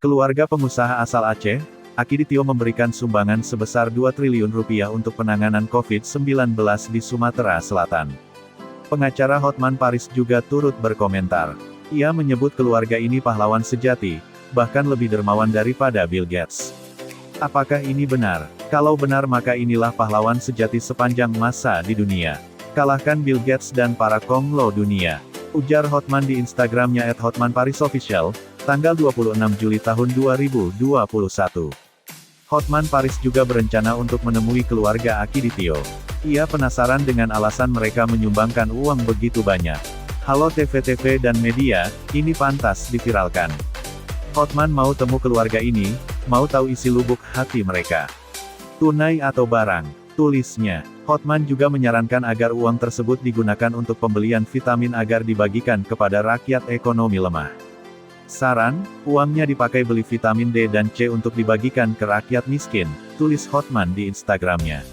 Keluarga pengusaha asal Aceh, Akiditio memberikan sumbangan sebesar 2 triliun rupiah untuk penanganan COVID-19 di Sumatera Selatan. Pengacara Hotman Paris juga turut berkomentar. Ia menyebut keluarga ini pahlawan sejati, bahkan lebih dermawan daripada Bill Gates. Apakah ini benar? Kalau benar maka inilah pahlawan sejati sepanjang masa di dunia. Kalahkan Bill Gates dan para konglo dunia. Ujar Hotman di Instagramnya @hotmanparisofficial, tanggal 26 Juli tahun 2021. Hotman Paris juga berencana untuk menemui keluarga Akiditio. Ia penasaran dengan alasan mereka menyumbangkan uang begitu banyak. Halo TV-TV dan media, ini pantas diviralkan. Hotman mau temu keluarga ini, mau tahu isi lubuk hati mereka. Tunai atau barang, tulisnya. Hotman juga menyarankan agar uang tersebut digunakan untuk pembelian vitamin agar dibagikan kepada rakyat ekonomi lemah. Saran, uangnya dipakai beli vitamin D dan C untuk dibagikan ke rakyat miskin, tulis Hotman di Instagramnya.